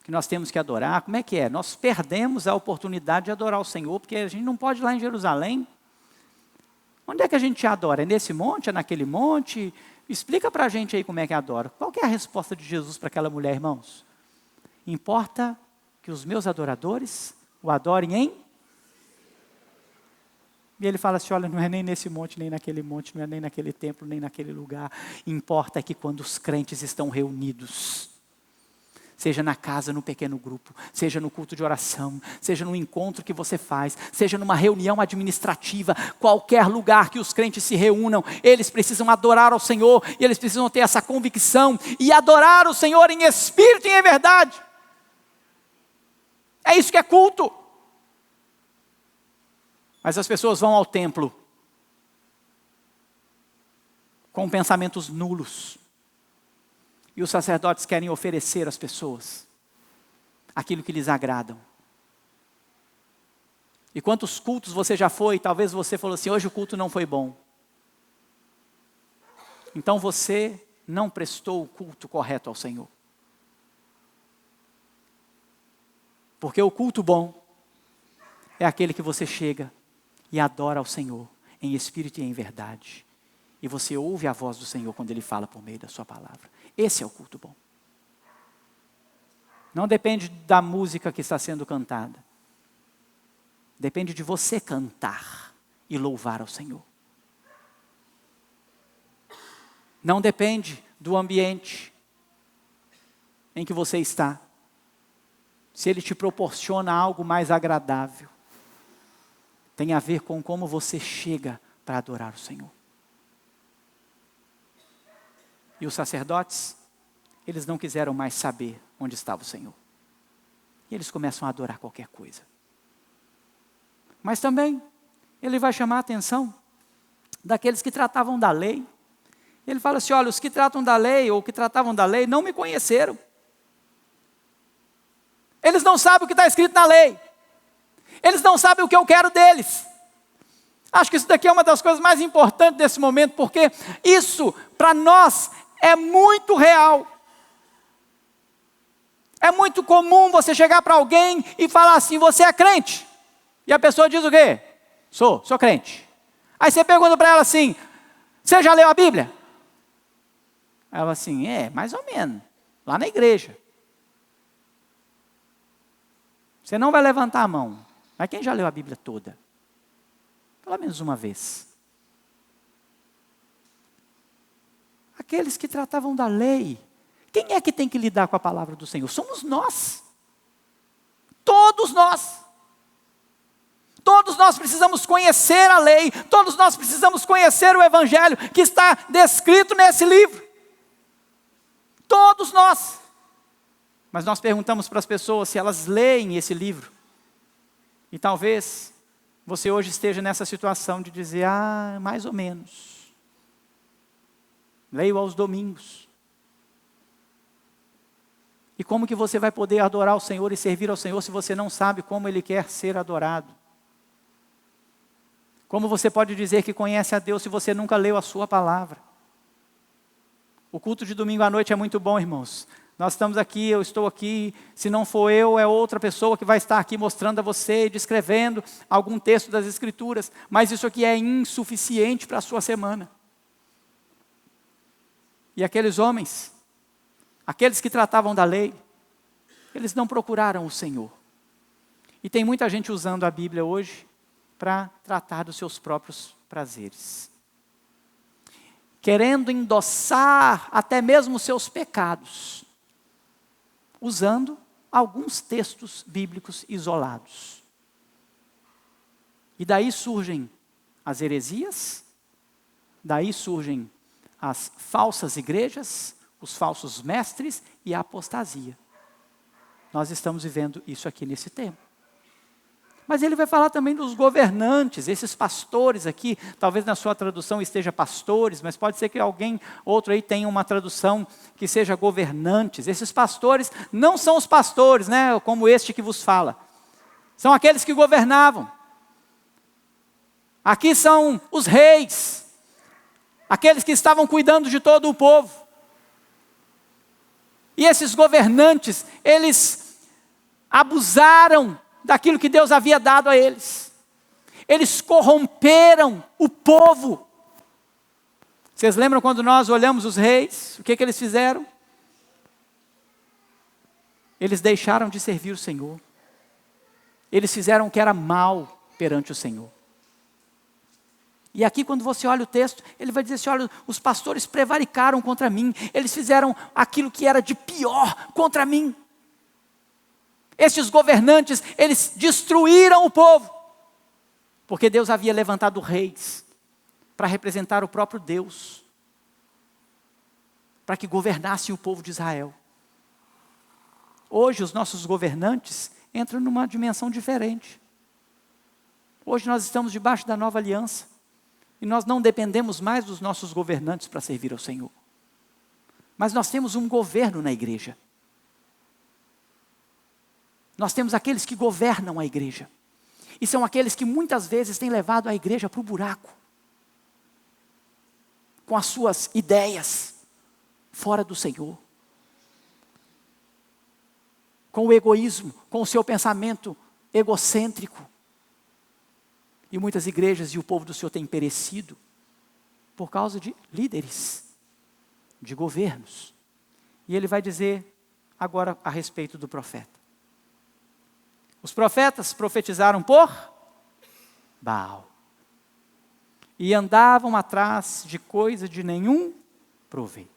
que nós temos que adorar. Como é que é? Nós perdemos a oportunidade de adorar o Senhor, porque a gente não pode ir lá em Jerusalém. Onde é que a gente adora? É nesse monte? É naquele monte? Explica para a gente aí como é que adora. Qual que é a resposta de Jesus para aquela mulher, irmãos? Importa que os meus adoradores o adorem em... E ele fala assim: olha, não é nem nesse monte, nem naquele monte, não é nem naquele templo, nem naquele lugar. Importa que quando os crentes estão reunidos, seja na casa, no pequeno grupo, seja no culto de oração, seja no encontro que você faz, seja numa reunião administrativa, qualquer lugar que os crentes se reúnam, eles precisam adorar ao Senhor, e eles precisam ter essa convicção, e adorar o Senhor em espírito e em verdade. É isso que é culto. Mas as pessoas vão ao templo com pensamentos nulos. E os sacerdotes querem oferecer às pessoas aquilo que lhes agradam. E quantos cultos você já foi? Talvez você falou assim: hoje o culto não foi bom. Então você não prestou o culto correto ao Senhor. Porque o culto bom é aquele que você chega e adora ao Senhor em espírito e em verdade. E você ouve a voz do Senhor quando Ele fala por meio da sua palavra. Esse é o culto bom. Não depende da música que está sendo cantada. Depende de você cantar e louvar ao Senhor. Não depende do ambiente em que você está. Se ele te proporciona algo mais agradável, tem a ver com como você chega para adorar o Senhor. E os sacerdotes, eles não quiseram mais saber onde estava o Senhor. E eles começam a adorar qualquer coisa. Mas também, ele vai chamar a atenção daqueles que tratavam da lei. Ele fala assim: olha, os que tratam da lei, ou que tratavam da lei, não me conheceram. Eles não sabem o que está escrito na lei. Eles não sabem o que eu quero deles. Acho que isso daqui é uma das coisas mais importantes desse momento, porque isso, para nós, é muito real. É muito comum você chegar para alguém e falar assim: você é crente? E a pessoa diz o quê? Sou crente. Aí você pergunta para ela assim: você já leu a Bíblia? Ela assim: mais ou menos, lá na igreja. Você não vai levantar a mão. Mas quem já leu a Bíblia toda? Pelo menos uma vez. aqueles que tratavam da lei. Quem é que tem que lidar com a palavra do Senhor? Somos nós. Todos nós. Todos nós precisamos conhecer a lei. Todos nós precisamos conhecer o Evangelho que está descrito nesse livro. Todos nós. Mas nós perguntamos para as pessoas se elas leem esse livro. E talvez você hoje esteja nessa situação de dizer, mais ou menos. Leio aos domingos. E como que você vai poder adorar o Senhor e servir ao Senhor se você não sabe como Ele quer ser adorado? Como você pode dizer que conhece a Deus se você nunca leu a sua palavra? O culto de domingo à noite é muito bom, irmãos. Nós estamos aqui, eu estou aqui, se não for eu, é outra pessoa que vai estar aqui mostrando a você, descrevendo algum texto das Escrituras. Mas isso aqui é insuficiente para a sua semana. E aqueles homens, aqueles que tratavam da lei, eles não procuraram o Senhor. E tem muita gente usando a Bíblia hoje para tratar dos seus próprios prazeres. Querendo endossar até mesmo os seus pecados, usando alguns textos bíblicos isolados. E daí surgem as heresias, daí surgem as falsas igrejas, os falsos mestres e a apostasia. Nós estamos vivendo isso aqui nesse tempo. Mas ele vai falar também dos governantes, esses pastores aqui, talvez na sua tradução esteja pastores, mas pode ser que alguém, outro aí tenha uma tradução que seja governantes. Esses pastores não são os pastores, né, como este que vos fala. São aqueles que governavam. Aqui são os reis, aqueles que estavam cuidando de todo o povo. E esses governantes, eles abusaram daquilo que Deus havia dado a eles. Eles corromperam o povo. Vocês lembram quando nós olhamos os reis? O que eles fizeram? Eles deixaram de servir o Senhor. Eles fizeram o que era mal perante o Senhor. E aqui quando você olha o texto, ele vai dizer assim, olha, os pastores prevaricaram contra mim. Eles fizeram aquilo que era de pior contra mim. Estes governantes, eles destruíram o povo. Porque Deus havia levantado reis para representar o próprio Deus. Para que governassem o povo de Israel. Hoje os nossos governantes entram numa dimensão diferente. Hoje nós estamos debaixo da nova aliança. E nós não dependemos mais dos nossos governantes para servir ao Senhor. Mas nós temos um governo na igreja. Nós temos aqueles que governam a igreja. E são aqueles que muitas vezes têm levado a igreja para o buraco. Com as suas ideias fora do Senhor. Com o egoísmo, com o seu pensamento egocêntrico. E muitas igrejas e o povo do Senhor têm perecido por causa de líderes, de governos. E ele vai dizer agora a respeito do profeta. Os profetas profetizaram por Baal. E andavam atrás de coisa de nenhum proveito.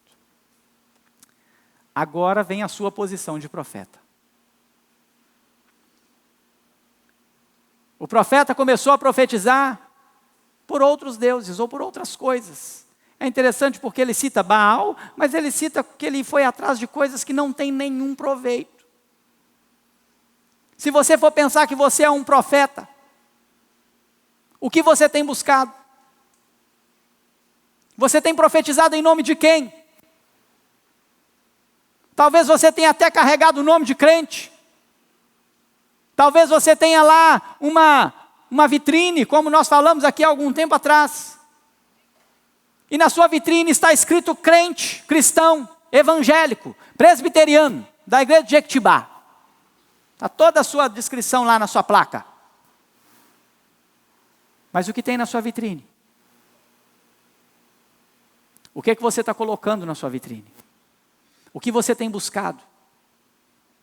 Agora vem a sua posição de profeta. O profeta começou a profetizar por outros deuses ou por outras coisas. É interessante porque ele cita Baal, mas ele cita que ele foi atrás de coisas que não têm nenhum proveito. Se você for pensar que você é um profeta, o que você tem buscado? Você tem profetizado em nome de quem? Talvez você tenha até carregado o nome de crente. Talvez você tenha lá uma vitrine, como nós falamos aqui há algum tempo atrás. E na sua vitrine está escrito crente, cristão, evangélico, presbiteriano, da igreja de Jequitibá. Está toda a sua descrição lá na sua placa. Mas o que tem na sua vitrine? O que é que você está colocando na sua vitrine? O que você tem buscado?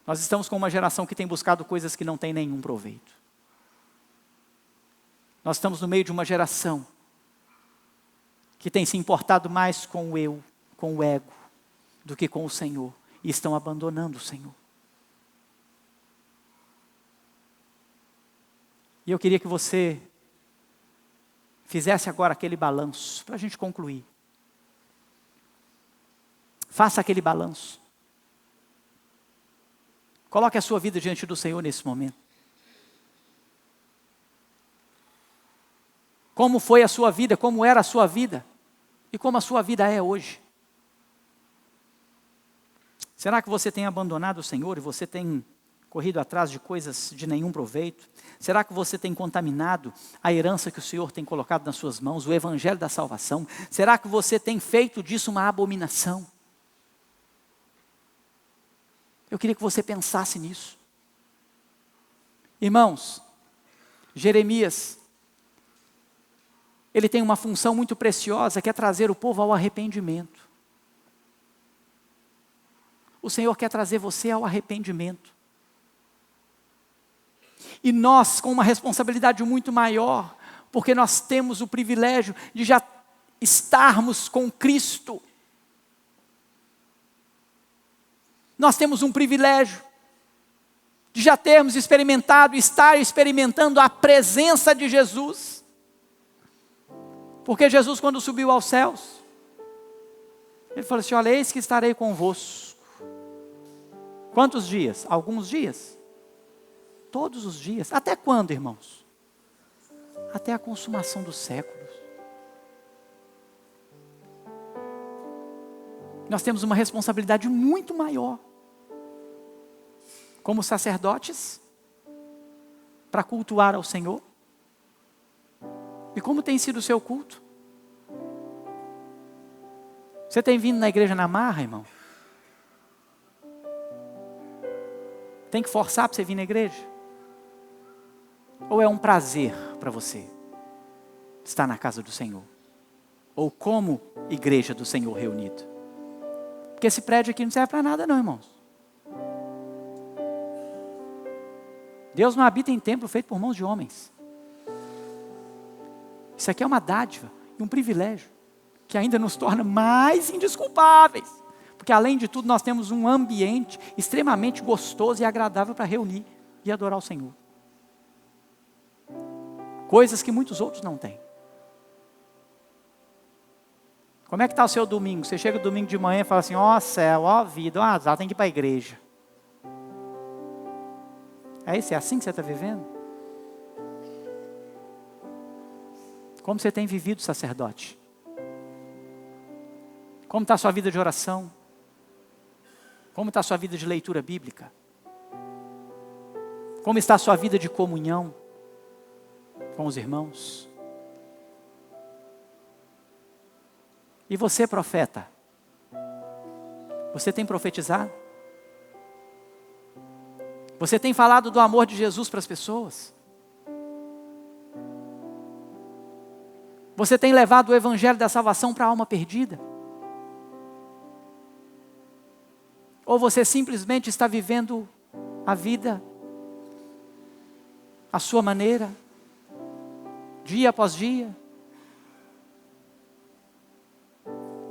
Nós estamos com uma geração que tem buscado coisas que não têm nenhum proveito. Nós estamos no meio de uma geração que tem se importado mais com o eu, com o ego do que com o Senhor. E estão abandonando o Senhor. E eu queria que você fizesse agora aquele balanço, para a gente concluir. Faça aquele balanço. Coloque a sua vida diante do Senhor nesse momento. Como foi a sua vida, como era a sua vida, e como a sua vida é hoje. Será que você tem abandonado o Senhor e você tem corrido atrás de coisas de nenhum proveito? Será que você tem contaminado a herança que o Senhor tem colocado nas suas mãos, o evangelho da salvação? Será que você tem feito disso uma abominação? Eu queria que você pensasse nisso. Irmãos, Jeremias, ele tem uma função muito preciosa, que é trazer o povo ao arrependimento. O Senhor quer trazer você ao arrependimento. E nós, com uma responsabilidade muito maior, porque nós temos o privilégio de já estarmos com Cristo. Nós temos um privilégio de já termos experimentado, estar experimentando a presença de Jesus. Porque Jesus, quando subiu aos céus, ele falou assim: olha, eis que estarei convosco. Quantos dias? Alguns dias. Todos os dias. Até quando, irmãos? Até a consumação dos séculos. Nós temos uma responsabilidade muito maior, como sacerdotes, para cultuar ao Senhor. E como tem sido o seu culto? Você tem vindo na igreja na marra, irmão? Tem que forçar para você vir na igreja? Ou é um prazer para você estar na casa do Senhor? Ou como igreja do Senhor reunido? Porque esse prédio aqui não serve para nada não, irmãos. Deus não habita em templo feito por mãos de homens. Isso aqui é uma dádiva e um privilégio que ainda nos torna mais indesculpáveis. Porque além de tudo nós temos um ambiente extremamente gostoso e agradável para reunir e adorar o Senhor. Coisas que muitos outros não têm. Como é que está o seu domingo? Você chega domingo de manhã e fala assim: ó céu, ó vida, ó azar, tem que ir para a igreja. É isso? É assim que você está vivendo? Como você tem vivido, sacerdote? Como está a sua vida de oração? Como está a sua vida de leitura bíblica? Como está a sua vida de comunhão com os irmãos? E você, profeta? Você tem profetizado? Você tem falado do amor de Jesus para as pessoas? Você tem levado o evangelho da salvação para a alma perdida? Ou você simplesmente está vivendo a vida à sua maneira, dia após dia,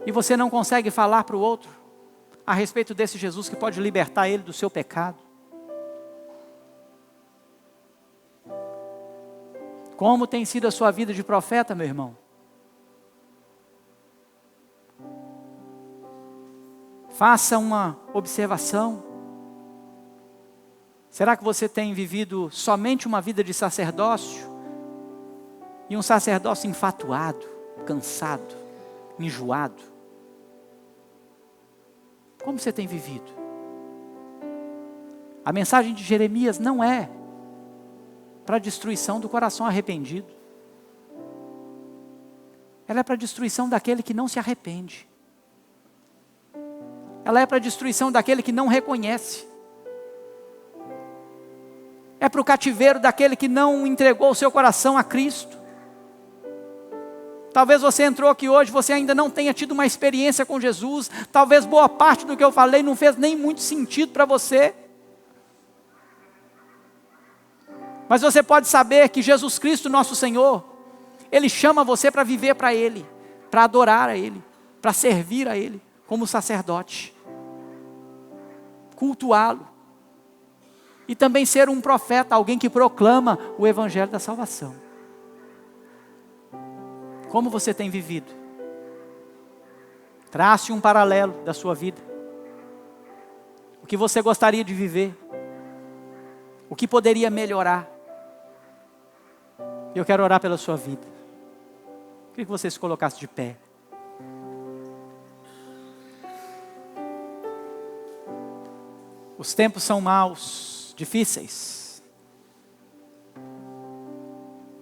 e você não consegue falar para o outro a respeito desse Jesus que pode libertar ele do seu pecado? Como tem sido a sua vida de profeta, meu irmão? Faça uma observação. Será que você tem vivido somente uma vida de sacerdócio? E um sacerdócio enfatuado, cansado, enjoado? Como você tem vivido? A mensagem de Jeremias não é para a destruição do coração arrependido. Ela é para a destruição daquele que não se arrepende. Ela é para a destruição daquele que não reconhece. É para o cativeiro daquele que não entregou o seu coração a Cristo. Talvez você entrou aqui hoje, você ainda não tenha tido uma experiência com Jesus. Talvez boa parte do que eu falei não fez nem muito sentido para você. Mas você pode saber que Jesus Cristo, nosso Senhor, Ele chama você para viver para Ele, para adorar a Ele, para servir a Ele, como sacerdote, cultuá-lo, e também ser um profeta, alguém que proclama o evangelho da salvação. Como você tem vivido? Trace um paralelo da sua vida. O que você gostaria de viver? O que poderia melhorar? Eu quero orar pela sua vida. Queria que você se colocasse de pé. Os tempos são maus, difíceis.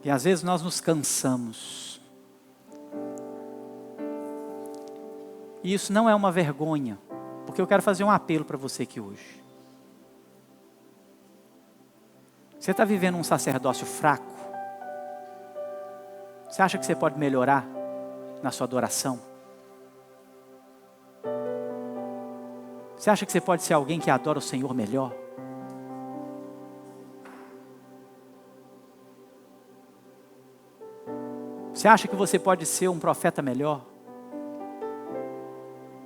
E às vezes nós nos cansamos. E isso não é uma vergonha, porque eu quero fazer um apelo para você aqui hoje. Você está vivendo um sacerdócio fraco? Você acha que você pode melhorar na sua adoração? Você acha que você pode ser alguém que adora o Senhor melhor? Você acha que você pode ser um profeta melhor?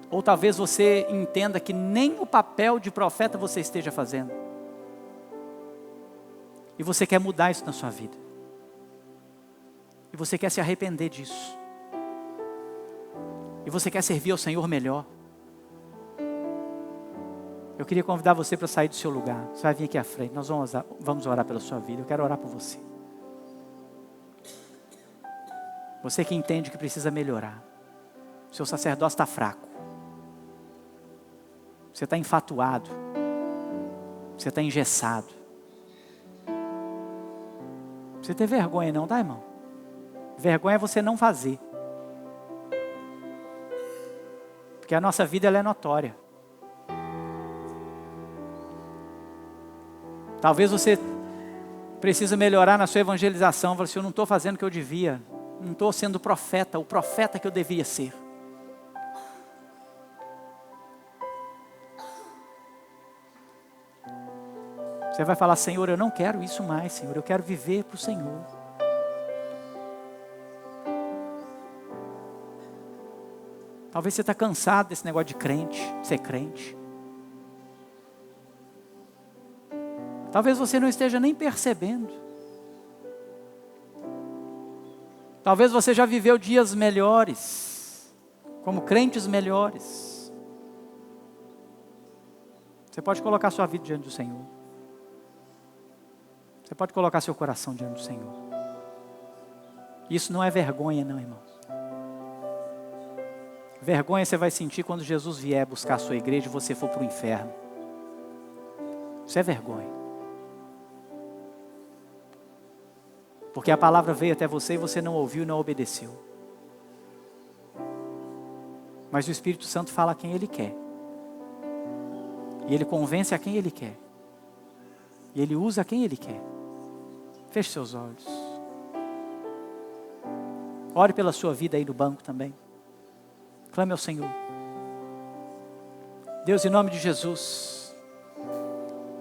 Ou talvez você entenda que nem o papel de profeta você esteja fazendo. E você quer mudar isso na sua vida. E você quer se arrepender disso. E você quer servir ao Senhor melhor. Eu queria convidar você para sair do seu lugar. Você vai vir aqui à frente. Nós vamos orar pela sua vida. Eu quero orar por você. Você que entende que precisa melhorar. Seu sacerdócio está fraco. Você está enfatuado. Você está engessado. Você tem vergonha não, tá, irmão? Vergonha é você não fazer. Porque a nossa vida ela é notória. Talvez você precisa melhorar na sua evangelização. Fala assim, eu não estou fazendo o que eu devia. Não estou sendo profeta, o profeta que eu deveria ser. Você vai falar, Senhor, eu não quero isso mais, Senhor. Eu quero viver para o Senhor. Talvez você está cansado desse negócio de crente, ser crente. Talvez você não esteja nem percebendo. Talvez você já viveu dias melhores, como crentes melhores. Você pode colocar sua vida diante do Senhor. Você pode colocar seu coração diante do Senhor. Isso não é vergonha não, irmãos. Vergonha você vai sentir quando Jesus vier buscar a sua igreja e você for para o inferno. Isso é vergonha. Porque a palavra veio até você e você não ouviu e não obedeceu. Mas o Espírito Santo fala a quem Ele quer. E Ele convence a quem Ele quer. E Ele usa a quem Ele quer. Feche seus olhos. Ore pela sua vida aí no banco também. Clame ao Senhor. Deus, em nome de Jesus,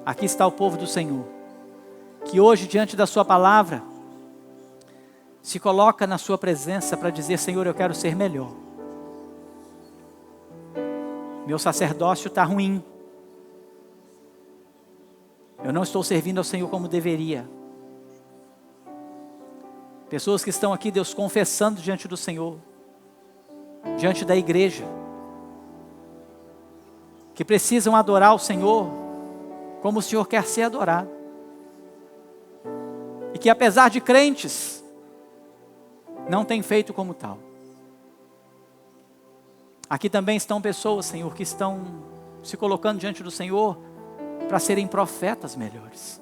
aqui está o povo do Senhor, que hoje diante da sua palavra, se coloca na sua presença para dizer, Senhor, eu quero ser melhor. Meu sacerdócio está ruim. Eu não estou servindo ao Senhor como deveria. Pessoas que estão aqui, Deus, confessando diante do Senhor, diante da igreja, que precisam adorar o Senhor como o Senhor quer ser adorado. E que apesar de crentes, não tem feito como tal. Aqui também estão pessoas, Senhor, que estão se colocando diante do Senhor para serem profetas melhores.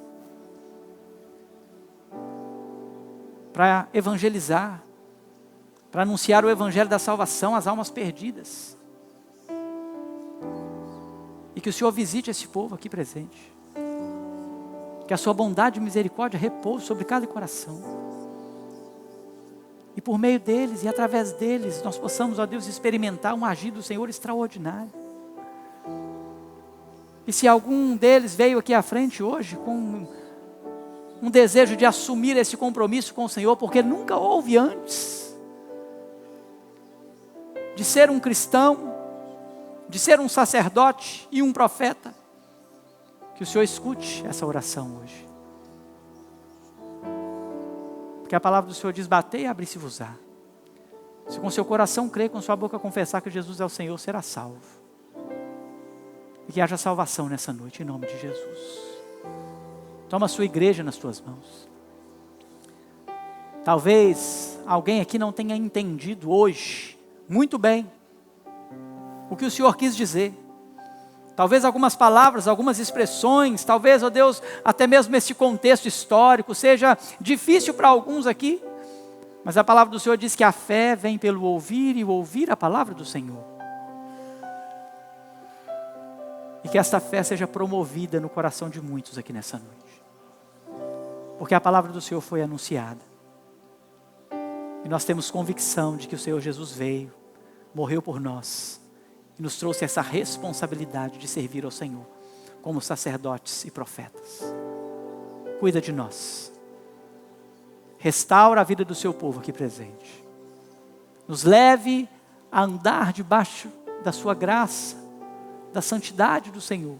Para evangelizar, para anunciar o evangelho da salvação às almas perdidas. E que o Senhor visite esse povo aqui presente. Que a sua bondade e misericórdia repouse sobre cada coração. E por meio deles e através deles, nós possamos, ó Deus, experimentar um agir do Senhor extraordinário. E se algum deles veio aqui à frente hoje com um desejo de assumir esse compromisso com o Senhor, porque nunca houve antes, de ser um cristão, de ser um sacerdote e um profeta, que o Senhor escute essa oração hoje. Porque a palavra do Senhor diz: batei e abrir-se-vos-á. Se com seu coração crer, com sua boca confessar que Jesus é o Senhor, será salvo. E que haja salvação nessa noite, em nome de Jesus. Toma a sua igreja nas tuas mãos. Talvez alguém aqui não tenha entendido hoje, muito bem, o que o Senhor quis dizer. Talvez algumas palavras, algumas expressões, talvez, ó Deus, até mesmo esse contexto histórico seja difícil para alguns aqui. Mas a palavra do Senhor diz que a fé vem pelo ouvir e o ouvir a palavra do Senhor. E que esta fé seja promovida no coração de muitos aqui nessa noite. Porque a palavra do Senhor foi anunciada. E nós temos convicção de que o Senhor Jesus veio, morreu por nós e nos trouxe essa responsabilidade de servir ao Senhor como sacerdotes e profetas. Cuida de nós. Restaura a vida do seu povo aqui presente. Nos leve a andar debaixo da sua graça, da santidade do Senhor.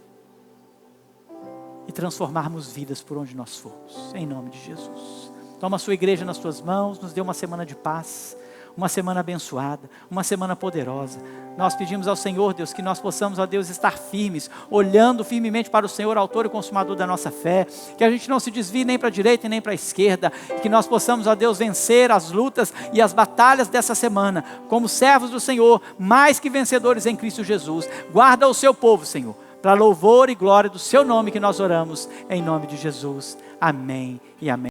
E transformarmos vidas por onde nós formos. Em nome de Jesus. Toma a sua igreja nas tuas mãos, nos dê uma semana de paz, uma semana abençoada, uma semana poderosa. Nós pedimos ao Senhor, Deus, que nós possamos, ó Deus, estar firmes, olhando firmemente para o Senhor, autor e consumador da nossa fé, que a gente não se desvie nem para a direita e nem para a esquerda, que nós possamos, ó Deus, vencer as lutas e as batalhas dessa semana, como servos do Senhor, mais que vencedores em Cristo Jesus. Guarda o seu povo, Senhor, para louvor e glória do seu nome que nós oramos, em nome de Jesus. Amém e amém.